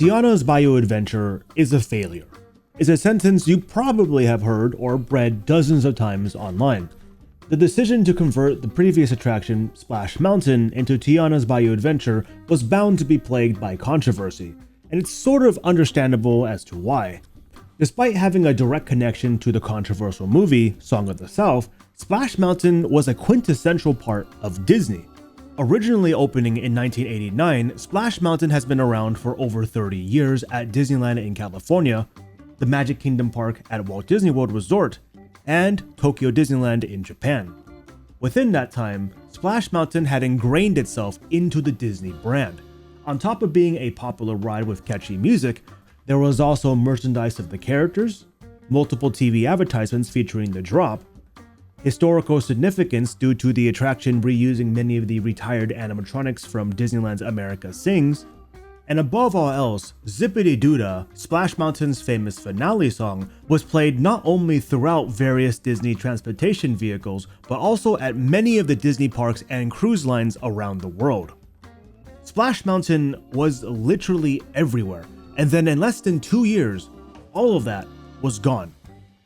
Tiana's Bayou adventure is a failure, is a sentence you probably have heard or read dozens of times online. The decision to convert the previous attraction, Splash Mountain, into Tiana's Bayou adventure was bound to be plagued by controversy, and it's sort of understandable as to why. Despite having a direct connection to the controversial movie, Song of the South, Splash Mountain was a quintessential part of Disney. Originally opening in 1989, Splash Mountain has been around for over 30 years at Disneyland in California, the Magic Kingdom Park at Walt Disney World Resort, and Tokyo Disneyland in Japan. Within that time, Splash Mountain had ingrained itself into the Disney brand. On top of being a popular ride with catchy music, there was also merchandise of the characters, multiple TV advertisements featuring the drop, historical significance due to the attraction reusing many of the retired animatronics from Disneyland's America Sings, and above all else, Zippity Doo-Dah, Splash Mountain's famous finale song, was played not only throughout various Disney transportation vehicles, but also at many of the Disney parks and cruise lines around the world. Splash Mountain was literally everywhere, and then in less than 2 years, all of that was gone,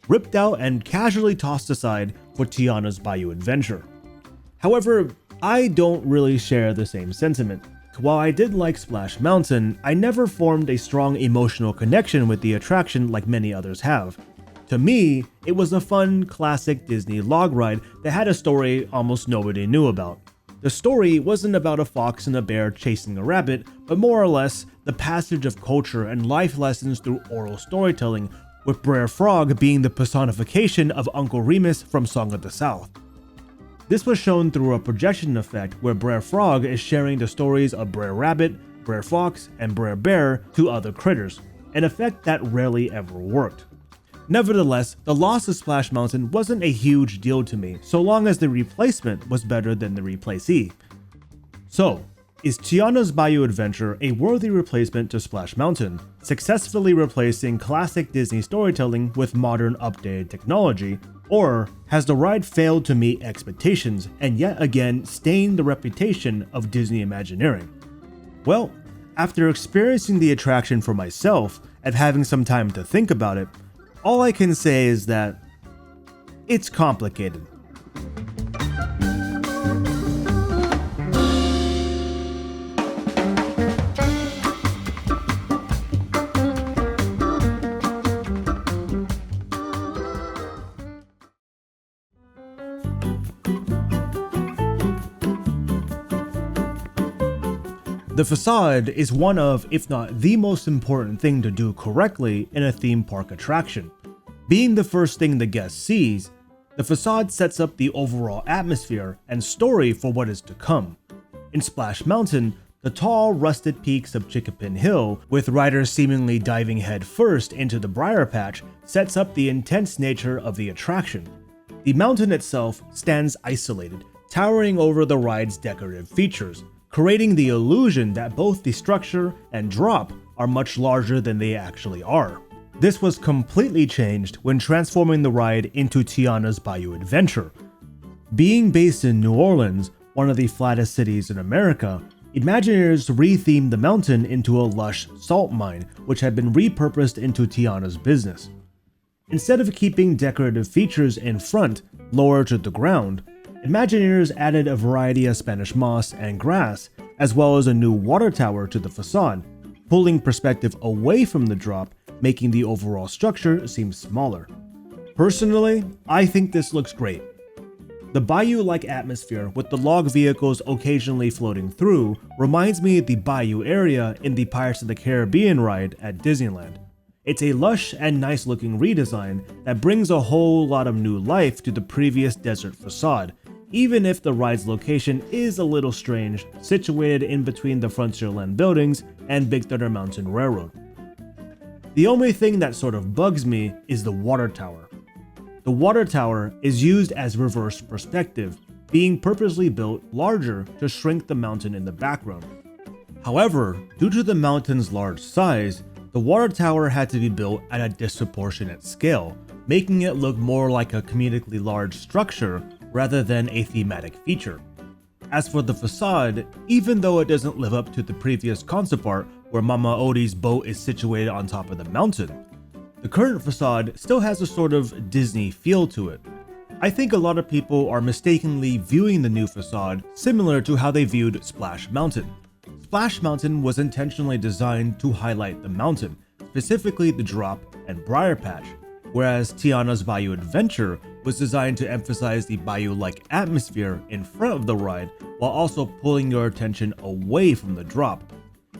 ripped out and casually tossed aside for Tiana's Bayou adventure. However, I don't really share the same sentiment. While I did like Splash Mountain, I never formed a strong emotional connection with the attraction like many others have. To me, it was a fun, classic Disney log ride that had a story almost nobody knew about. The story wasn't about a fox and a bear chasing a rabbit, but more or less the passage of culture and life lessons through oral storytelling, with Brer Frog being the personification of Uncle Remus from Song of the South. This was shown through a projection effect where Brer Frog is sharing the stories of Brer Rabbit, Brer Fox, and Brer Bear to other critters, an effect that rarely ever worked. Nevertheless, the loss of Splash Mountain wasn't a huge deal to me, so long as the replacement was better than the replacee. So, is Tiana's Bayou Adventure a worthy replacement to Splash Mountain, successfully replacing classic Disney storytelling with modern updated technology, or has the ride failed to meet expectations and yet again stained the reputation of Disney Imagineering? Well, after experiencing the attraction for myself and having some time to think about it, all I can say is that it's complicated. The facade is one of, if not the most important thing to do correctly in a theme park attraction. Being the first thing the guest sees, the facade sets up the overall atmosphere and story for what is to come. In Splash Mountain, the tall, rusted peaks of Chickapin Hill, with riders seemingly diving headfirst into the Briar Patch, sets up the intense nature of the attraction. The mountain itself stands isolated, towering over the ride's decorative features, creating the illusion that both the structure and drop are much larger than they actually are. This was completely changed when transforming the ride into Tiana's Bayou Adventure. Being based in New Orleans, one of the flattest cities in America, Imagineers rethemed the mountain into a lush salt mine, which had been repurposed into Tiana's business. Instead of keeping decorative features in front, lower to the ground, Imagineers added a variety of Spanish moss and grass, as well as a new water tower to the facade, pulling perspective away from the drop, making the overall structure seem smaller. Personally, I think this looks great. The bayou-like atmosphere with the log vehicles occasionally floating through reminds me of the bayou area in the Pirates of the Caribbean ride at Disneyland. It's a lush and nice looking redesign that brings a whole lot of new life to the previous desert facade, even if the ride's location is a little strange, situated in between the Frontierland buildings and Big Thunder Mountain Railroad. The only thing that sort of bugs me is the water tower. The water tower is used as reverse perspective, being purposely built larger to shrink the mountain in the background. However, due to the mountain's large size, the water tower had to be built at a disproportionate scale, making it look more like a comedically large structure rather than a thematic feature. As for the facade, even though it doesn't live up to the previous concept art where Mama Odie's boat is situated on top of the mountain. The current facade still has a sort of Disney feel to it. I think a lot of people are mistakenly viewing the new facade similar to how they viewed Splash Mountain. Splash Mountain was intentionally designed to highlight the mountain, specifically the drop and briar patch, whereas Tiana's Bayou Adventure was designed to emphasize the bayou-like atmosphere in front of the ride while also pulling your attention away from the drop.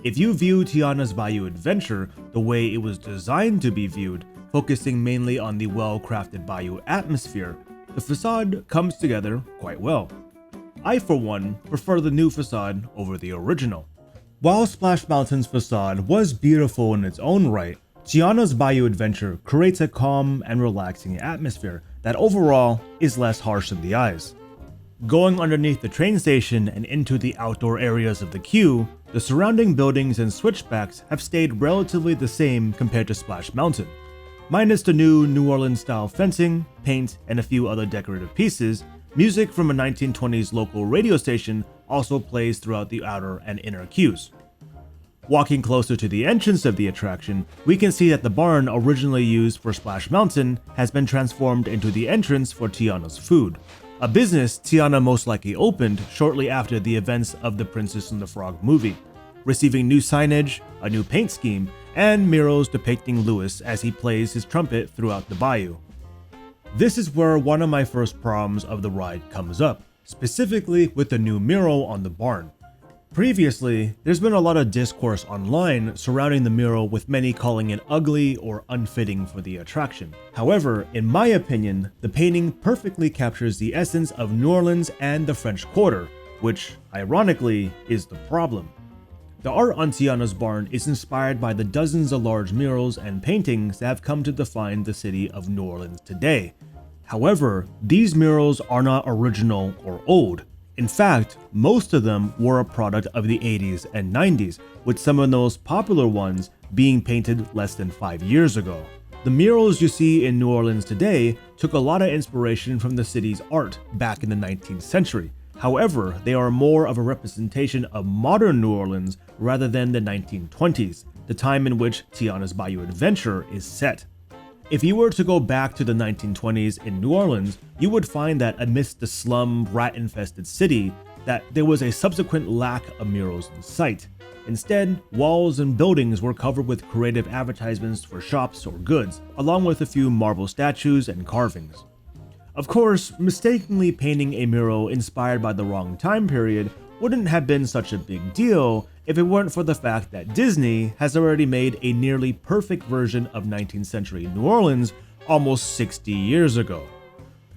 If you view Tiana's Bayou Adventure the way it was designed to be viewed, focusing mainly on the well-crafted bayou atmosphere, the facade comes together quite well. I, for one, prefer the new facade over the original. While Splash Mountain's facade was beautiful in its own right, Tiana's Bayou Adventure creates a calm and relaxing atmosphere that overall is less harsh in the eyes. Going underneath the train station and into the outdoor areas of the queue, the surrounding buildings and switchbacks have stayed relatively the same compared to Splash Mountain. Minus the new New Orleans style fencing, paint, and a few other decorative pieces, music from a 1920s local radio station also plays throughout the outer and inner queues. Walking closer to the entrance of the attraction, we can see that the barn originally used for Splash Mountain has been transformed into the entrance for Tiana's Food, a business Tiana most likely opened shortly after the events of the Princess and the Frog movie, receiving new signage, a new paint scheme, and murals depicting Louis as he plays his trumpet throughout the bayou. This is where one of my first problems of the ride comes up, specifically with the new mural on the barn. Previously, there's been a lot of discourse online surrounding the mural, with many calling it ugly or unfitting for the attraction. However, in my opinion, the painting perfectly captures the essence of New Orleans and the French Quarter, which, ironically, is the problem. The art on Tiana's barn is inspired by the dozens of large murals and paintings that have come to define the city of New Orleans today. However, these murals are not original or old. In fact, most of them were a product of the 80s and 90s, with some of the most popular ones being painted less than 5 years ago. The murals you see in New Orleans today took a lot of inspiration from the city's art back in the 19th century. However, they are more of a representation of modern New Orleans rather than the 1920s, the time in which Tiana's Bayou Adventure is set. If you were to go back to the 1920s in New Orleans, you would find that amidst the slum, rat-infested city, that there was a subsequent lack of murals in sight. Instead, walls and buildings were covered with creative advertisements for shops or goods, along with a few marble statues and carvings. Of course, mistakenly painting a mural inspired by the wrong time period wouldn't have been such a big deal if it weren't for the fact that Disney has already made a nearly perfect version of 19th century New Orleans almost 60 years ago.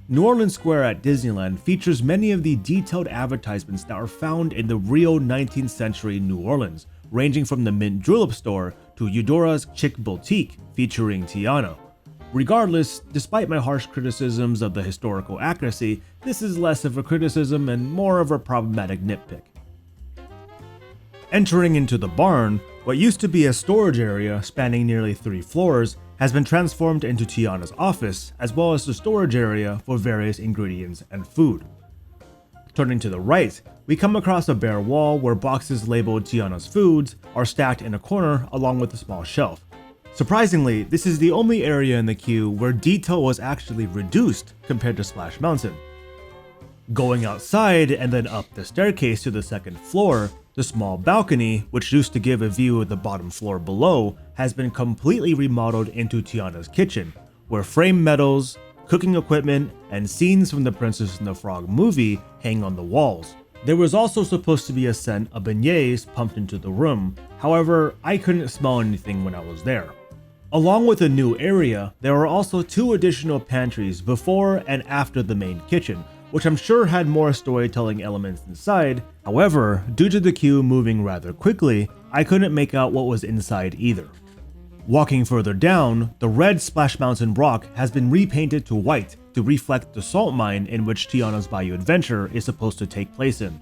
New Orleans Square at Disneyland features many of the detailed advertisements that are found in the real 19th century New Orleans, ranging from the Mint Julep store to Eudora's Chic Boutique featuring Tiana. Regardless, despite my harsh criticisms of the historical accuracy, this is less of a criticism and more of a problematic nitpick. Entering into the barn, what used to be a storage area spanning nearly 3 floors has been transformed into Tiana's office, as well as the storage area for various ingredients and food. Turning to the right, we come across a bare wall where boxes labeled Tiana's Foods are stacked in a corner along with a small shelf. Surprisingly, this is the only area in the queue where detail was actually reduced compared to Splash Mountain. Going outside and then up the staircase to the second floor, the small balcony, which used to give a view of the bottom floor below, has been completely remodeled into Tiana's kitchen, where framed medals, cooking equipment, and scenes from the Princess and the Frog movie hang on the walls. There was also supposed to be a scent of beignets pumped into the room, however, I couldn't smell anything when I was there. Along with a new area, there are also 2 additional pantries before and after the main kitchen, which I'm sure had more storytelling elements inside. However, due to the queue moving rather quickly, I couldn't make out what was inside either. Walking further down, the red Splash Mountain rock has been repainted to white to reflect the salt mine in which Tiana's Bayou Adventure is supposed to take place in.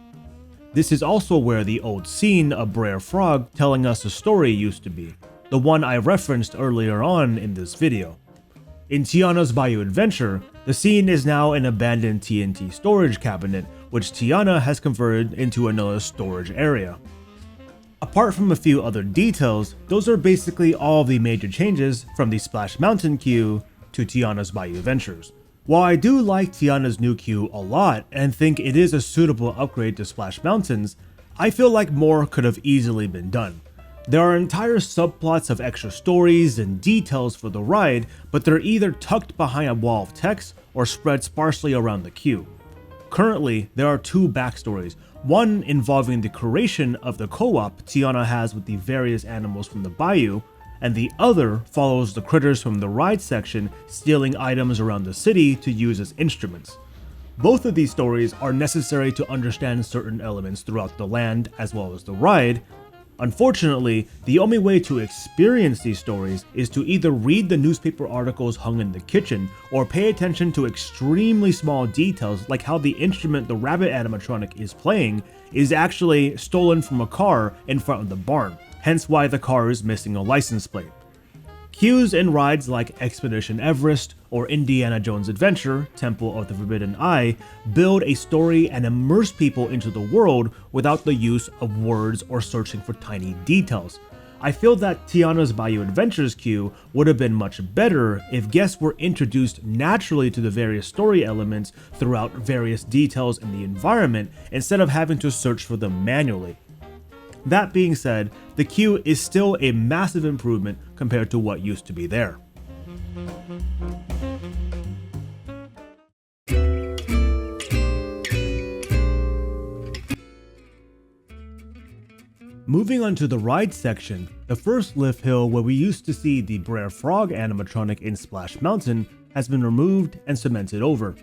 This is also where the old scene of Brer Frog telling us a story used to be, the one I referenced earlier on in this video. In Tiana's Bayou Adventure, the scene is now an abandoned TNT storage cabinet, which Tiana has converted into another storage area. Apart from a few other details, those are basically all the major changes from the Splash Mountain queue to Tiana's Bayou Adventures. While I do like Tiana's new queue a lot and think it is a suitable upgrade to Splash Mountains, I feel like more could have easily been done. There are entire subplots of extra stories and details for the ride, but they're either tucked behind a wall of text or spread sparsely around the queue. Currently, there are two backstories, one involving the creation of the co-op Tiana has with the various animals from the Bayou, and the other follows the critters from the ride section stealing items around the city to use as instruments. Both of these stories are necessary to understand certain elements throughout the land as well as the ride. Unfortunately, the only way to experience these stories is to either read the newspaper articles hung in the kitchen or pay attention to extremely small details like how the instrument the rabbit animatronic is playing is actually stolen from a car in front of the barn, hence why the car is missing a license plate. Queues in rides like Expedition Everest or Indiana Jones Adventure, Temple of the Forbidden Eye, build a story and immerse people into the world without the use of words or searching for tiny details. I feel that Tiana's Bayou Adventures queue would have been much better if guests were introduced naturally to the various story elements throughout various details in the environment instead of having to search for them manually. That being said, the queue is still a massive improvement compared to what used to be there. Moving on to the ride section, the first lift hill where we used to see the Brer Frog animatronic in Splash Mountain has been removed and cemented over.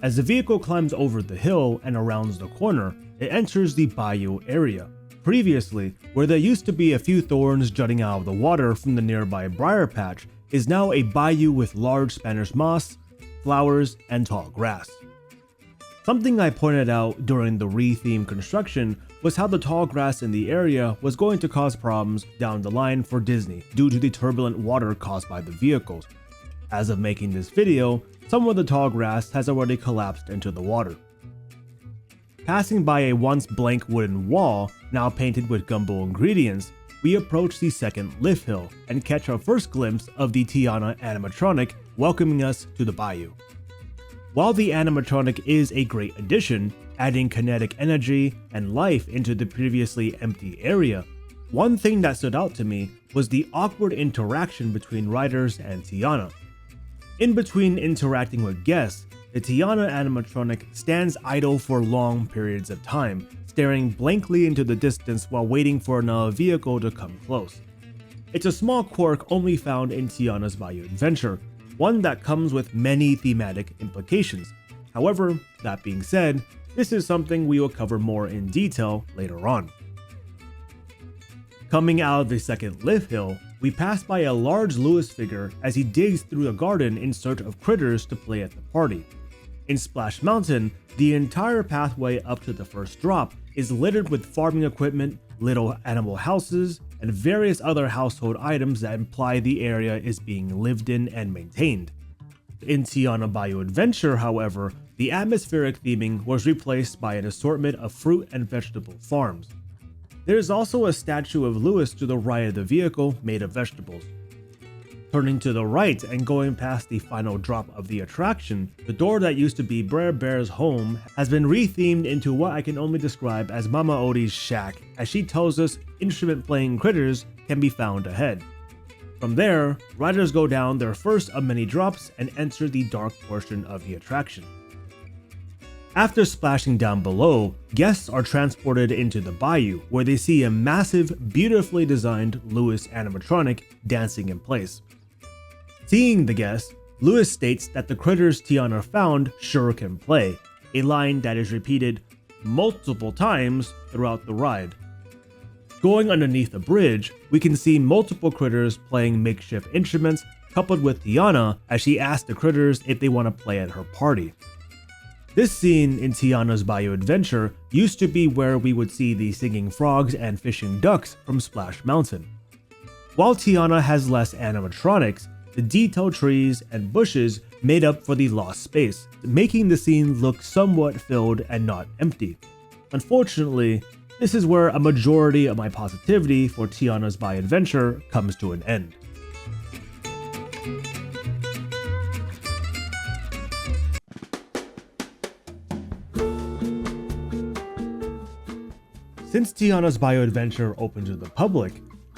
As the vehicle climbs over the hill and arounds the corner, it enters the Bayou area. Previously, where there used to be a few thorns jutting out of the water from the nearby briar patch, is now a bayou with large Spanish moss, flowers, and tall grass. Something I pointed out during the re-theme construction was how the tall grass in the area was going to cause problems down the line for Disney due to the turbulent water caused by the vehicles. As of making this video, some of the tall grass has already collapsed into the water. Passing by a once blank wooden wall, now painted with gumbo ingredients, we approach the second lift hill and catch our first glimpse of the Tiana animatronic welcoming us to the bayou. While the animatronic is a great addition, adding kinetic energy and life into the previously empty area, one thing that stood out to me was the awkward interaction between riders and Tiana. In between interacting with guests, the Tiana animatronic stands idle for long periods of time, staring blankly into the distance while waiting for another vehicle to come close. It's a small quirk only found in Tiana's Bayou Adventure, one that comes with many thematic implications. However, that being said, this is something we will cover more in detail later on. Coming out of the second lift hill, we pass by a large Lewis figure as he digs through a garden in search of critters to play at the party. In Splash Mountain, the entire pathway up to the first drop is littered with farming equipment, little animal houses, and various other household items that imply the area is being lived in and maintained. In Tiana Bayou Adventure, however, the atmospheric theming was replaced by an assortment of fruit and vegetable farms. There is also a statue of Lewis to the right of the vehicle made of vegetables. Turning to the right and going past the final drop of the attraction, the door that used to be Brer Bear's home has been rethemed into what I can only describe as Mama Odie's shack, as she tells us instrument-playing critters can be found ahead. From there, riders go down their first of many drops and enter the dark portion of the attraction. After splashing down below, guests are transported into the bayou, where they see a massive, beautifully designed Lewis animatronic dancing in place. Seeing the guests, Lewis states that the critters Tiana found sure can play, a line that is repeated multiple times throughout the ride. Going underneath the bridge, we can see multiple critters playing makeshift instruments, coupled with Tiana as she asks the critters if they want to play at her party. This scene in Tiana's Bayou Adventure used to be where we would see the singing frogs and fishing ducks from Splash Mountain. While Tiana has less animatronics, the detailed trees and bushes made up for the lost space, making the scene look somewhat filled and not empty. Unfortunately, This is where a majority of my positivity for Tiana's Bayou adventure comes to an end. Since Tiana's Bayou adventure opened to the public,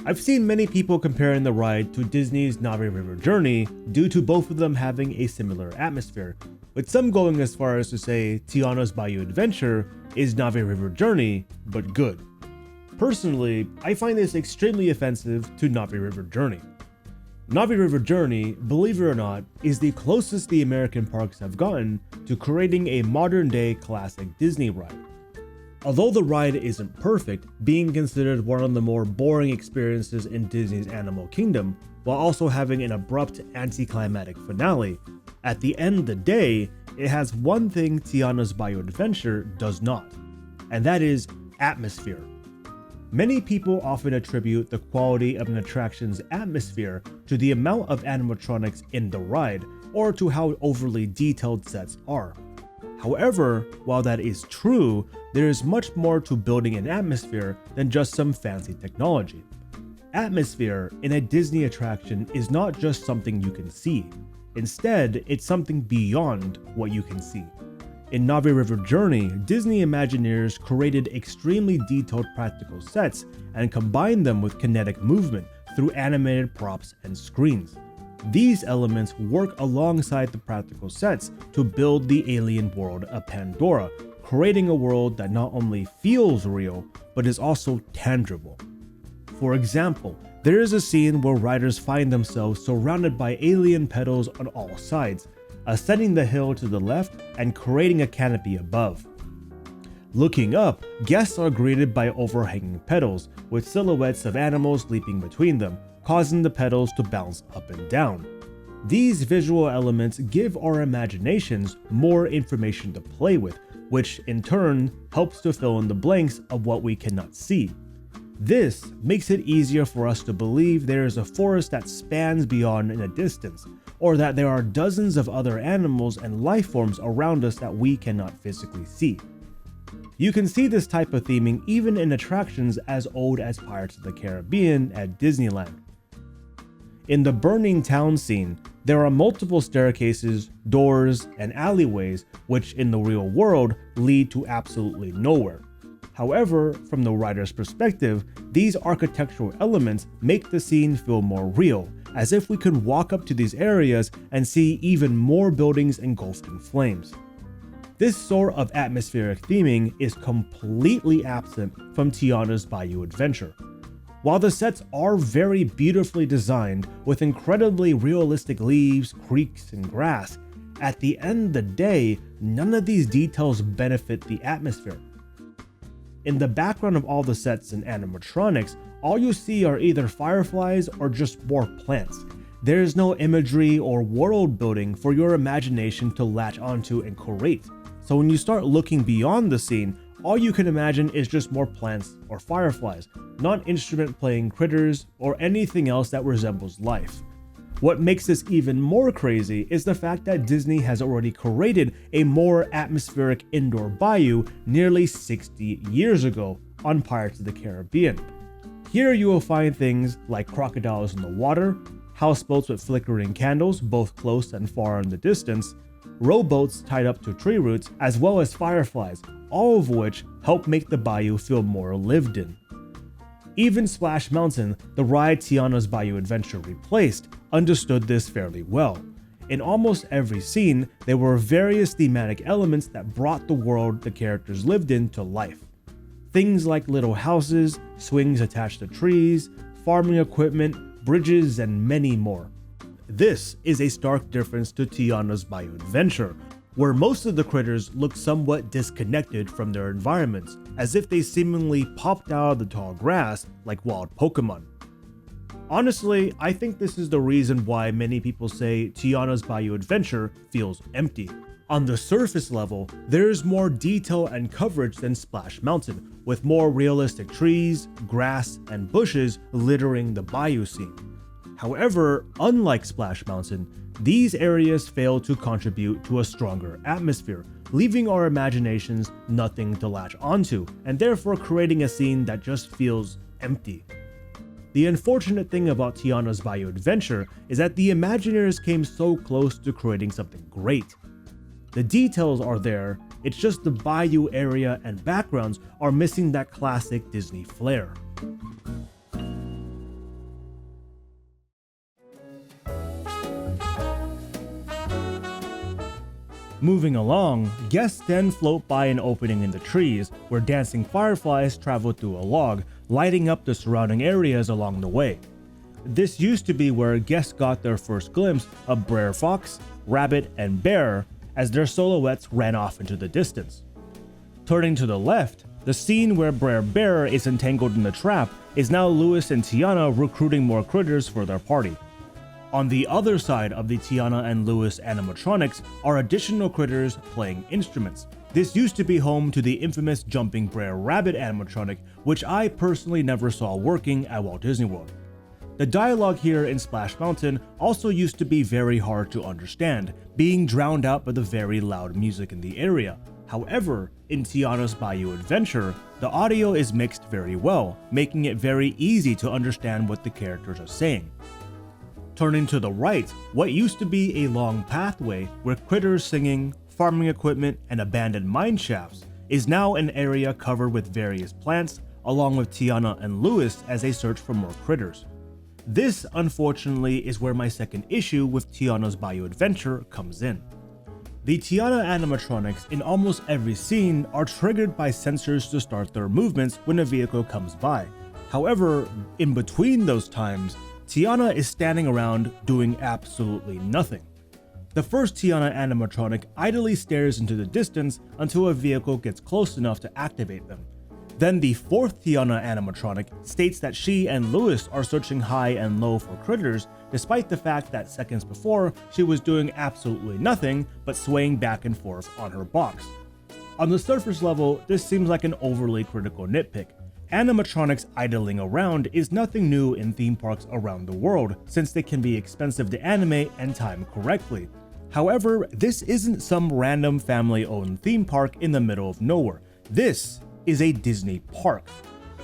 I've seen many people comparing the ride to Disney's Navi River Journey due to both of them having a similar atmosphere, with some going as far as to say Tiana's Bayou adventure is Navi River Journey, but good. Personally, I find this extremely offensive to Navi River Journey. Navi River Journey, believe it or not, is the closest the American parks have gotten to creating a modern-day classic Disney ride. Although the ride isn't perfect, being considered one of the more boring experiences in Disney's Animal Kingdom, while also having an abrupt anticlimactic finale, at the end of the day, it has one thing Tiana's Bayou Adventure does not, and that is atmosphere. Many people often attribute the quality of an attraction's atmosphere to the amount of animatronics in the ride, or to how overly detailed sets are. However, while that is true, there is much more to building an atmosphere than just some fancy technology. Atmosphere in a Disney attraction is not just something you can see. Instead, it's something beyond what you can see. In Navi River Journey, Disney Imagineers created extremely detailed practical sets and combined them with kinetic movement through animated props and screens. These elements work alongside the practical sets to build the alien world of Pandora, creating a world that not only feels real, but is also tangible. For example, there is a scene where riders find themselves surrounded by alien petals on all sides, ascending the hill to the left and creating a canopy above. Looking up, guests are greeted by overhanging petals, with silhouettes of animals leaping between them, causing the petals to bounce up and down. These visual elements give our imaginations more information to play with, which in turn helps to fill in the blanks of what we cannot see. This makes it easier for us to believe there is a forest that spans beyond in a distance, or that there are dozens of other animals and life forms around us that we cannot physically see. You can see this type of theming even in attractions as old as Pirates of the Caribbean at Disneyland. In the Burning Town scene, there are multiple staircases, doors, and alleyways which in the real world lead to absolutely nowhere. However, from the writer's perspective, these architectural elements make the scene feel more real, as if we could walk up to these areas and see even more buildings engulfed in flames. This sort of atmospheric theming is completely absent from Tiana's Bayou Adventure. While the sets are very beautifully designed with incredibly realistic leaves, creeks, and grass, at the end of the day, none of these details benefit the atmosphere. In the background of all the sets and animatronics, all you see are either fireflies or just more plants. There is no imagery or world building for your imagination to latch onto and create. So when you start looking beyond the scene, all you can imagine is just more plants or fireflies, not instrument playing critters or anything else that resembles life. What makes this even more crazy is the fact that Disney has already created a more atmospheric indoor bayou nearly 60 years ago on Pirates of the Caribbean. Here you will find things like crocodiles in the water, houseboats with flickering candles both close and far in the distance, rowboats tied up to tree roots, as well as fireflies, all of which help make the bayou feel more lived in. Even Splash Mountain, the ride Tiana's Bayou Adventure replaced, understood this fairly well. In almost every scene, there were various thematic elements that brought the world the characters lived in to life. Things like little houses, swings attached to trees, farming equipment, bridges, and many more. This is a stark difference to Tiana's Bayou Adventure, where most of the critters look somewhat disconnected from their environments, as if they seemingly popped out of the tall grass like wild Pokemon. Honestly, I think this is the reason why many people say Tiana's Bayou Adventure feels empty. On the surface level, there is more detail and coverage than Splash Mountain, with more realistic trees, grass, and bushes littering the bayou scene. However, unlike Splash Mountain, these areas fail to contribute to a stronger atmosphere, leaving our imaginations nothing to latch onto, and therefore creating a scene that just feels empty. The unfortunate thing about Tiana's Bayou adventure is that the Imagineers came so close to creating something great. The details are there, it's just the Bayou area and backgrounds are missing that classic Disney flair. Moving along, guests then float by an opening in the trees where dancing fireflies travel through a log, lighting up the surrounding areas along the way. This used to be where guests got their first glimpse of Brer Fox, Rabbit, and Bear as their silhouettes ran off into the distance. Turning to the left, the scene where Brer Bear is entangled in the trap is now Louis and Tiana recruiting more critters for their party. On the other side of the Tiana and Louis animatronics are additional critters playing instruments. This used to be home to the infamous jumping Brer Rabbit animatronic, which I personally never saw working at Walt Disney World. The dialogue here in Splash Mountain also used to be very hard to understand, being drowned out by the very loud music in the area. However, in Tiana's Bayou Adventure, the audio is mixed very well, making it very easy to understand what the characters are saying. Turning to the right, what used to be a long pathway with critters singing, farming equipment, and abandoned mine shafts is now an area covered with various plants, along with Tiana and Louis as they search for more critters. This, unfortunately, is where my second issue with Tiana's Bayou Adventure comes in. The Tiana animatronics in almost every scene are triggered by sensors to start their movements when a vehicle comes by. However, in between those times, Tiana is standing around doing absolutely nothing. The first Tiana animatronic idly stares into the distance until a vehicle gets close enough to activate them. Then the fourth Tiana animatronic states that she and Louis are searching high and low for critters, despite the fact that seconds before she was doing absolutely nothing but swaying back and forth on her box. On the surface level, this seems like an overly critical nitpick. Animatronics idling around is nothing new in theme parks around the world, since they can be expensive to animate and time correctly. However, this isn't some random family-owned theme park in the middle of nowhere. This is a Disney park.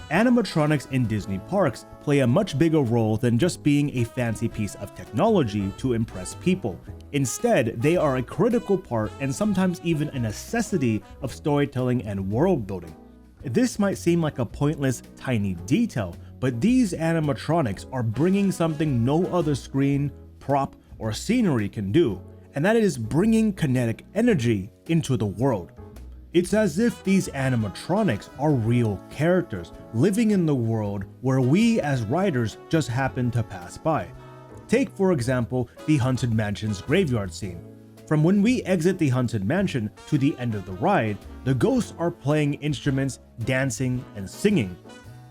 Animatronics in Disney parks play a much bigger role than just being a fancy piece of technology to impress people. Instead, they are a critical part and sometimes even a necessity of storytelling and world building. This might seem like a pointless, tiny detail, but these animatronics are bringing something no other screen, prop, or scenery can do, and that is bringing kinetic energy into the world. It's as if these animatronics are real characters living in the world where we as riders just happen to pass by. Take, for example, the Haunted Mansion's graveyard scene. From when we exit the Haunted Mansion to the end of the ride, the ghosts are playing instruments, dancing, and singing.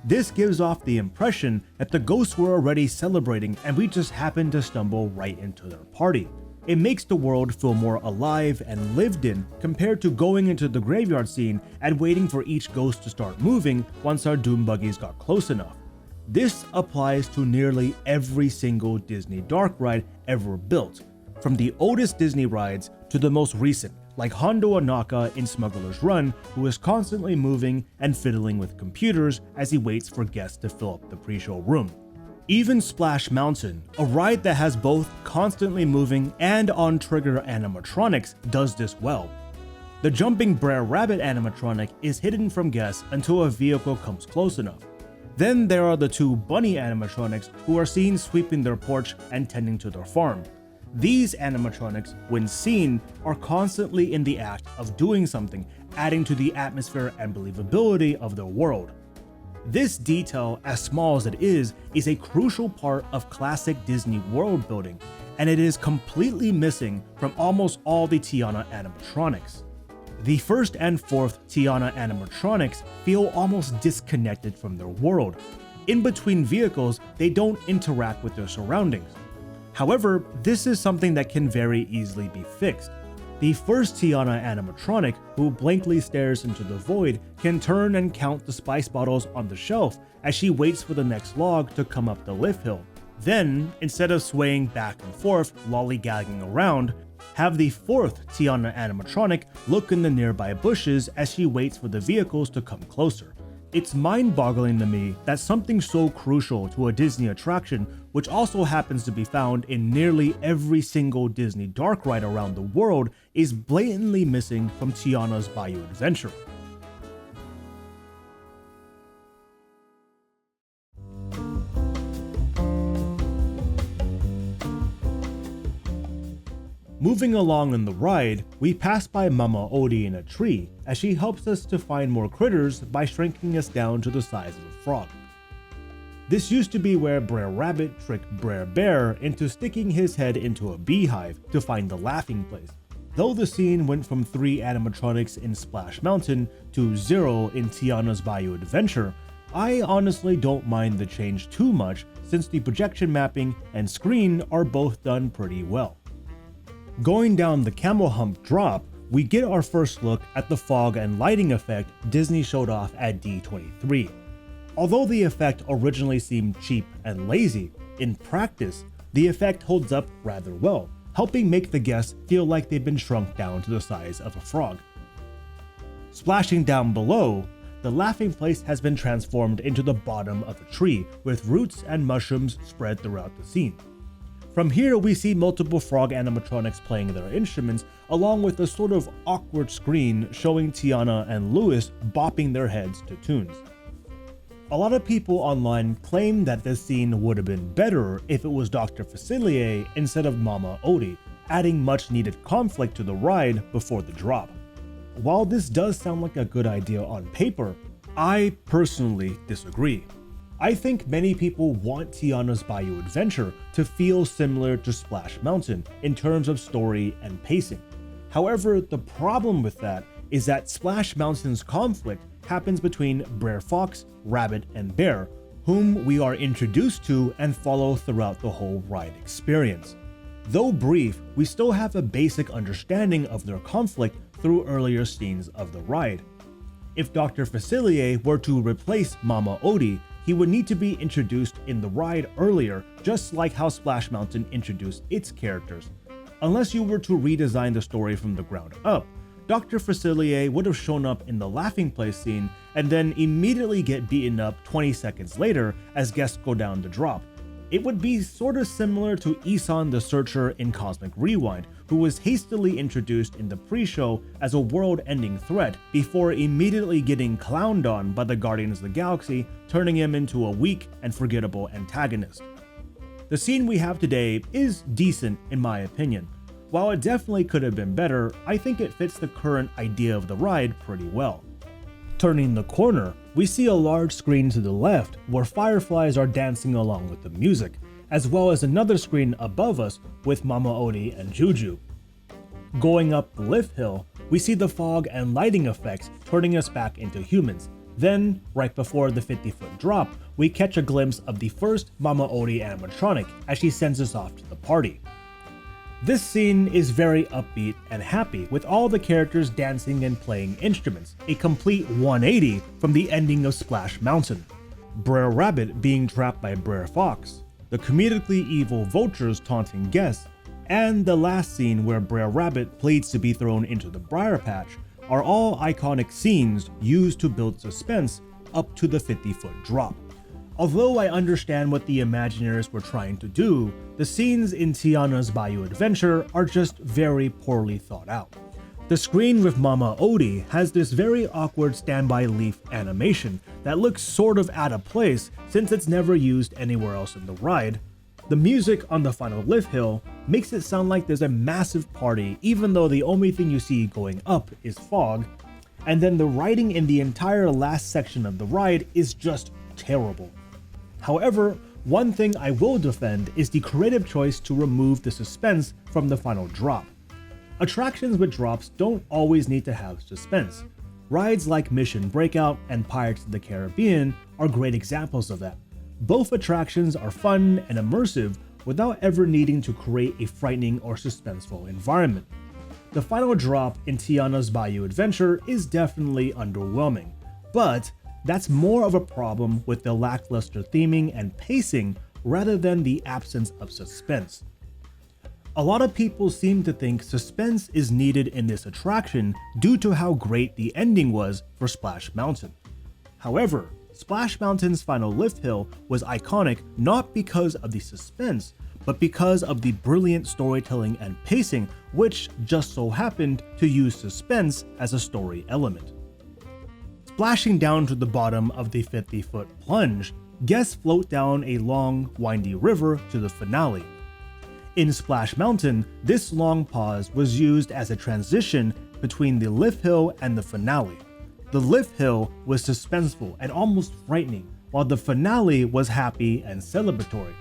This gives off the impression that the ghosts were already celebrating and we just happened to stumble right into their party. It makes the world feel more alive and lived in compared to going into the graveyard scene and waiting for each ghost to start moving once our doom buggies got close enough. This applies to nearly every single Disney dark ride ever built, from the oldest Disney rides to the most recent, like Hondo Anaka in Smuggler's Run, who is constantly moving and fiddling with computers as he waits for guests to fill up the pre-show room. Even Splash Mountain, a ride that has both constantly moving and on-trigger animatronics, does this well. The jumping Brer Rabbit animatronic is hidden from guests until a vehicle comes close enough. Then there are the two bunny animatronics who are seen sweeping their porch and tending to their farm. These animatronics, when seen, are constantly in the act of doing something, adding to the atmosphere and believability of their world. This detail, as small as it is a crucial part of classic Disney world building, and it is completely missing from almost all the Tiana animatronics. The first and fourth Tiana animatronics feel almost disconnected from their world. In between vehicles, they don't interact with their surroundings. However, this is something that can very easily be fixed. The first Tiana animatronic, who blankly stares into the void, can turn and count the spice bottles on the shelf as she waits for the next log to come up the lift hill. Then, instead of swaying back and forth, lollygagging around, have the fourth Tiana animatronic look in the nearby bushes as she waits for the vehicles to come closer. It's mind-boggling to me that something so crucial to a Disney attraction, which also happens to be found in nearly every single Disney dark ride around the world, is blatantly missing from Tiana's Bayou adventure. Moving along in the ride, we pass by Mama Odie in a tree as she helps us to find more critters by shrinking us down to the size of a frog. This used to be where Brer Rabbit tricked Brer Bear into sticking his head into a beehive to find the laughing place. Though the scene went from 3 animatronics in Splash Mountain to 0 in Tiana's Bayou Adventure, I honestly don't mind the change too much since the projection mapping and screen are both done pretty well. Going down the camel hump drop, we get our first look at the fog and lighting effect Disney showed off at D23. Although the effect originally seemed cheap and lazy, in practice, the effect holds up rather well, helping make the guests feel like they've been shrunk down to the size of a frog. Splashing down below, the laughing place has been transformed into the bottom of a tree with roots and mushrooms spread throughout the scene. From here, we see multiple frog animatronics playing their instruments, along with a sort of awkward screen showing Tiana and Louis bopping their heads to tunes. A lot of people online claim that this scene would have been better if it was Dr. Facilier instead of Mama Odie, adding much needed conflict to the ride before the drop. While this does sound like a good idea on paper, I personally disagree. I think many people want Tiana's Bayou Adventure to feel similar to Splash Mountain in terms of story and pacing. However, the problem with that is that Splash Mountain's conflict happens between Brer Fox, Rabbit, and Bear, whom we are introduced to and follow throughout the whole ride experience. Though brief, we still have a basic understanding of their conflict through earlier scenes of the ride. If Dr. Facilier were to replace Mama Odie, he would need to be introduced in the ride earlier, just like how Splash Mountain introduced its characters. Unless you were to redesign the story from the ground up, Dr. Facilier would have shown up in the laughing place scene and then immediately get beaten up 20 seconds later as guests go down the drop. It would be sort of similar to Isan the Searcher in Cosmic Rewind, who was hastily introduced in the pre-show as a world-ending threat before immediately getting clowned on by the Guardians of the Galaxy, turning him into a weak and forgettable antagonist. The scene we have today is decent in my opinion. While it definitely could have been better, I think it fits the current idea of the ride pretty well. Turning the corner, we see a large screen to the left where fireflies are dancing along with the music, as well as another screen above us with Mama Odie and Juju. Going up the lift hill, we see the fog and lighting effects turning us back into humans. Then, right before the 50-foot drop, we catch a glimpse of the first Mama Odie animatronic as she sends us off to the party. This scene is very upbeat and happy, with all the characters dancing and playing instruments, a complete 180 from the ending of Splash Mountain. Brer Rabbit being trapped by Brer Fox, the comedically evil vultures taunting guests, and the last scene where Brer Rabbit pleads to be thrown into the briar patch are all iconic scenes used to build suspense up to the 50-foot drop. Although I understand what the Imagineers were trying to do, the scenes in Tiana's Bayou Adventure are just very poorly thought out. The screen with Mama Odie has this very awkward standby leaf animation that looks sort of out of place since it's never used anywhere else in the ride. The music on the final lift hill makes it sound like there's a massive party even though the only thing you see going up is fog, and then the writing in the entire last section of the ride is just terrible. However, one thing I will defend is the creative choice to remove the suspense from the final drop. Attractions with drops don't always need to have suspense. Rides like Mission Breakout and Pirates of the Caribbean are great examples of that. Both attractions are fun and immersive without ever needing to create a frightening or suspenseful environment. The final drop in Tiana's Bayou Adventure is definitely underwhelming, but that's more of a problem with the lackluster theming and pacing rather than the absence of suspense. A lot of people seem to think suspense is needed in this attraction due to how great the ending was for Splash Mountain. However, Splash Mountain's final lift hill was iconic not because of the suspense, but because of the brilliant storytelling and pacing, which just so happened to use suspense as a story element. Splashing down to the bottom of the 50-foot plunge, guests float down a long, windy river to the finale. In Splash Mountain, this long pause was used as a transition between the lift hill and the finale. The lift hill was suspenseful and almost frightening, while the finale was happy and celebratory.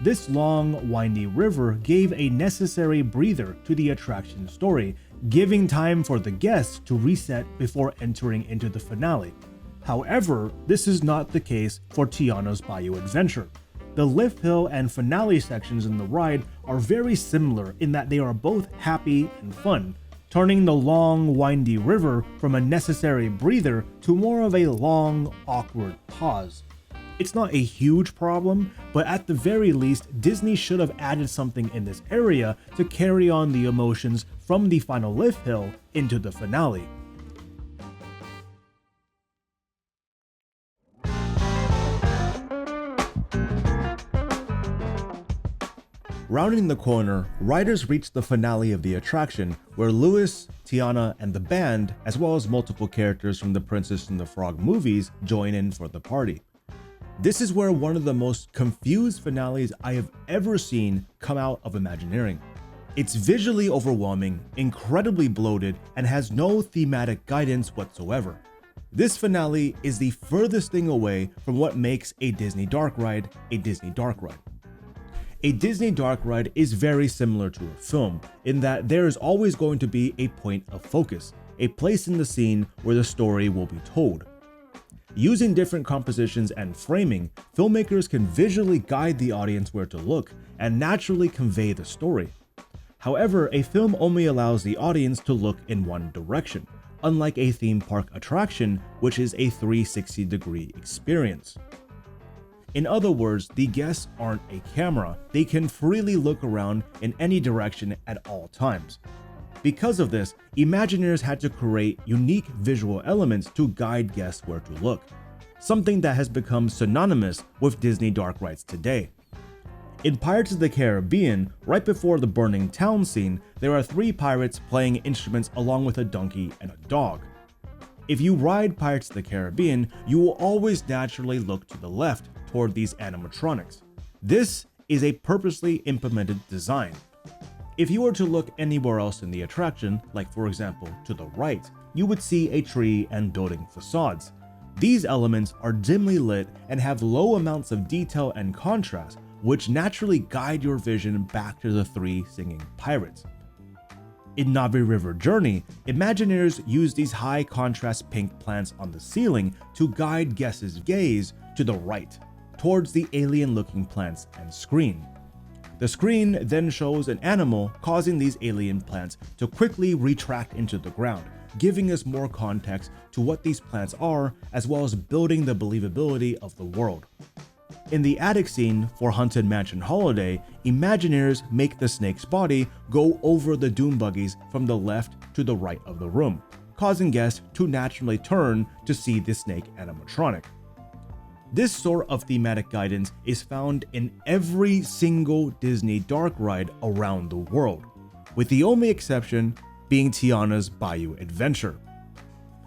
This long, windy river gave a necessary breather to the attraction's story, giving time for the guests to reset before entering into the finale. However, this is not the case for Tiana's Bayou adventure. The lift hill and finale sections in the ride are very similar in that they are both happy and fun, turning the long, windy river from a necessary breather to more of a long, awkward pause. It's not a huge problem, but at the very least, Disney should have added something in this area to carry on the emotions from the final lift hill into the finale. Rounding the corner, riders reach the finale of the attraction, where Louis, Tiana, and the band, as well as multiple characters from the Princess and the Frog movies, join in for the party. This is where one of the most confused finales I have ever seen come out of Imagineering. It's visually overwhelming, incredibly bloated, and has no thematic guidance whatsoever. This finale is the furthest thing away from what makes a Disney dark ride a Disney dark ride. A Disney dark ride is very similar to a film in that there is always going to be a point of focus, a place in the scene where the story will be told. Using different compositions and framing, filmmakers can visually guide the audience where to look and naturally convey the story. However, a film only allows the audience to look in one direction, unlike a theme park attraction, which is a 360-degree experience. In other words, the guests aren't a camera, they can freely look around in any direction at all times. Because of this, Imagineers had to create unique visual elements to guide guests where to look, something that has become synonymous with Disney dark rides today. In Pirates of the Caribbean, right before the burning town scene, there are 3 pirates playing instruments along with a donkey and a dog. If you ride Pirates of the Caribbean, you will always naturally look to the left toward these animatronics. This is a purposely implemented design. If you were to look anywhere else in the attraction, like for example to the right, you would see a tree and building facades. These elements are dimly lit and have low amounts of detail and contrast, which naturally guide your vision back to the 3 singing pirates. In Navi River Journey, Imagineers use these high contrast pink plants on the ceiling to guide guests' gaze to the right, towards the alien looking plants and screen. The screen then shows an animal causing these alien plants to quickly retract into the ground, giving us more context to what these plants are, as well as building the believability of the world. In the attic scene for Haunted Mansion Holiday, Imagineers make the snake's body go over the doom buggies from the left to the right of the room, causing guests to naturally turn to see the snake animatronic. This sort of thematic guidance is found in every single Disney dark ride around the world, with the only exception being Tiana's Bayou Adventure.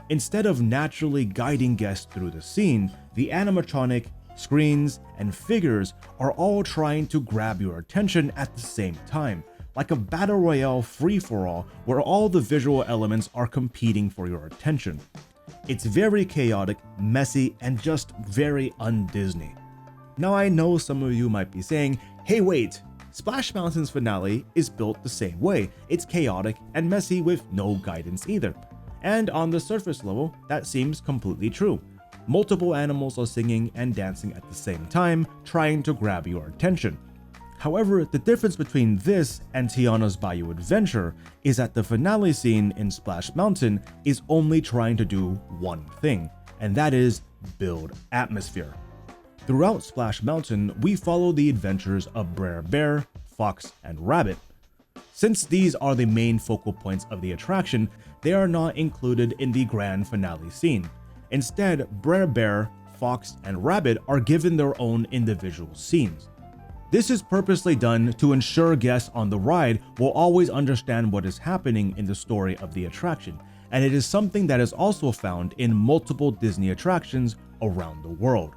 Instead of naturally guiding guests through the scene, the animatronic, screens, and figures are all trying to grab your attention at the same time, like a battle royale free-for-all where all the visual elements are competing for your attention. It's very chaotic, messy, and just very un-Disney. Now I know some of you might be saying, hey wait, Splash Mountain's finale is built the same way. It's chaotic and messy with no guidance either. And on the surface level, that seems completely true. Multiple animals are singing and dancing at the same time, trying to grab your attention. However, the difference between this and Tiana's Bayou Adventure is that the finale scene in Splash Mountain is only trying to do one thing, and that is build atmosphere. Throughout Splash Mountain, we follow the adventures of Brer Bear, Fox, and Rabbit. Since these are the main focal points of the attraction, they are not included in the grand finale scene. Instead, Brer Bear, Fox, and Rabbit are given their own individual scenes. This is purposely done to ensure guests on the ride will always understand what is happening in the story of the attraction, and it is something that is also found in multiple Disney attractions around the world.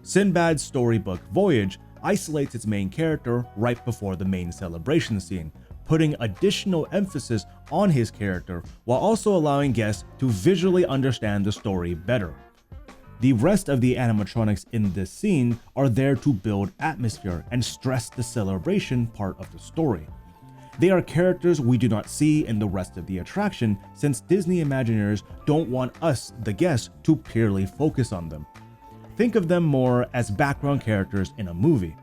Sinbad's storybook Voyage isolates its main character right before the main celebration scene, putting additional emphasis on his character while also allowing guests to visually understand the story better. The rest of the animatronics in this scene are there to build atmosphere and stress the celebration part of the story. They are characters we do not see in the rest of the attraction since Disney Imagineers don't want us, the guests, to purely focus on them. Think of them more as background characters in a movie.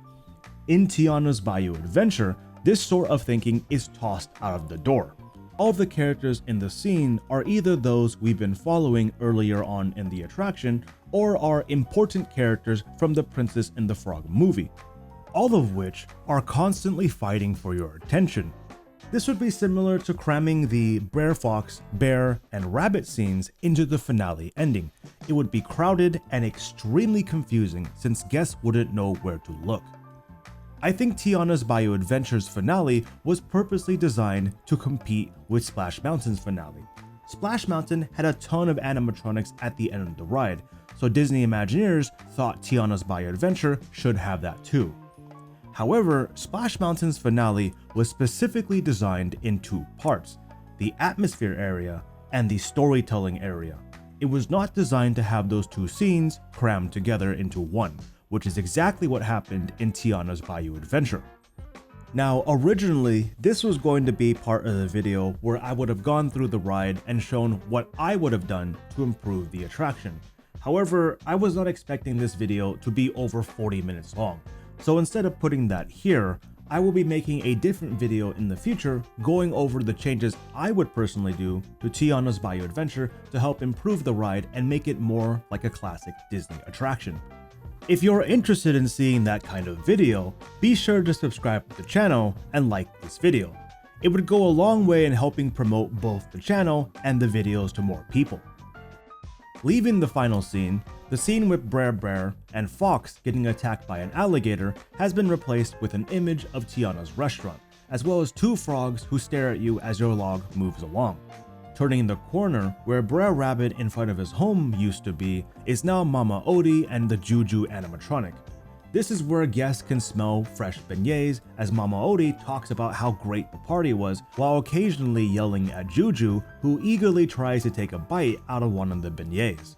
In Tiana's Bayou adventure, this sort of thinking is tossed out of the door. All of the characters in the scene are either those we've been following earlier on in the attraction or are important characters from the Princess and the Frog movie, all of which are constantly fighting for your attention. This would be similar to cramming the Brer Fox, Bear, and Rabbit scenes into the finale ending. It would be crowded and extremely confusing since guests wouldn't know where to look. I think Tiana's Bayou Adventure's finale was purposely designed to compete with Splash Mountain's finale. Splash Mountain had a ton of animatronics at the end of the ride, so Disney Imagineers thought Tiana's Bayou Adventure should have that too. However, Splash Mountain's finale was specifically designed in two parts, the atmosphere area and the storytelling area. It was not designed to have those two scenes crammed together into one, which is exactly what happened in Tiana's Bayou Adventure. Now, originally, this was going to be part of the video where I would have gone through the ride and shown what I would have done to improve the attraction. However, I was not expecting this video to be over 40 minutes long, so instead of putting that here, I will be making a different video in the future going over the changes I would personally do to Tiana's Bayou Adventure to help improve the ride and make it more like a classic Disney attraction. If you're interested in seeing that kind of video, be sure to subscribe to the channel and like this video. It would go a long way in helping promote both the channel and the videos to more people. Leaving the final scene, the scene with Brer Bear and Fox getting attacked by an alligator has been replaced with an image of Tiana's restaurant, as well as two frogs who stare at you as your log moves along. Turning the corner where Brer Rabbit in front of his home used to be is now Mama Odie and the Juju animatronic. This is where guests can smell fresh beignets as Mama Odie talks about how great the party was while occasionally yelling at Juju, who eagerly tries to take a bite out of one of the beignets.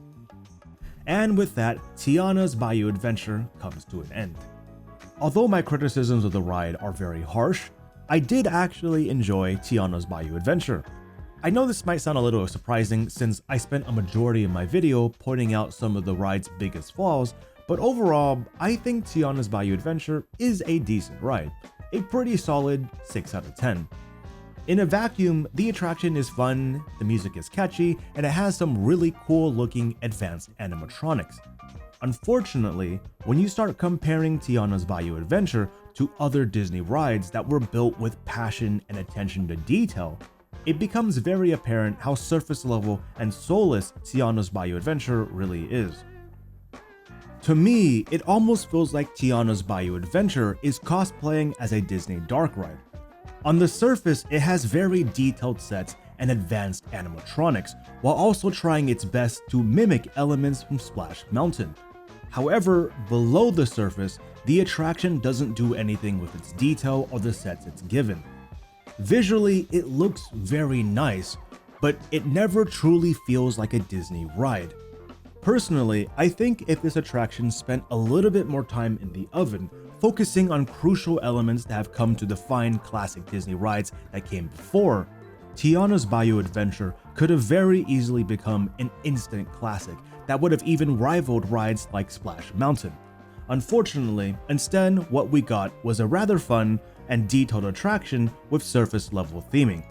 And with that, Tiana's Bayou Adventure comes to an end. Although my criticisms of the ride are very harsh, I did actually enjoy Tiana's Bayou Adventure. I know this might sound a little surprising since I spent a majority of my video pointing out some of the ride's biggest flaws, but overall, I think Tiana's Bayou Adventure is a decent ride, a pretty solid 6 out of 10. In a vacuum, the attraction is fun, the music is catchy, and it has some really cool looking advanced animatronics. Unfortunately, when you start comparing Tiana's Bayou Adventure to other Disney rides that were built with passion and attention to detail, it becomes very apparent how surface level and soulless Tiana's Bayou Adventure really is. To me, it almost feels like Tiana's Bayou Adventure is cosplaying as a Disney dark ride. On the surface, it has very detailed sets and advanced animatronics, while also trying its best to mimic elements from Splash Mountain. However, below the surface, the attraction doesn't do anything with its detail or the sets it's given. Visually, it looks very nice, but it never truly feels like a Disney ride. Personally, I think if this attraction spent a little bit more time in the oven, focusing on crucial elements that have come to define classic Disney rides that came before, Tiana's Bayou Adventure could have very easily become an instant classic that would have even rivaled rides like Splash Mountain. Unfortunately, instead, what we got was a rather fun and detailed attraction with surface level theming.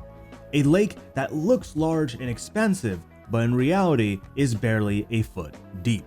A lake that looks large and expansive, but in reality is barely a foot deep.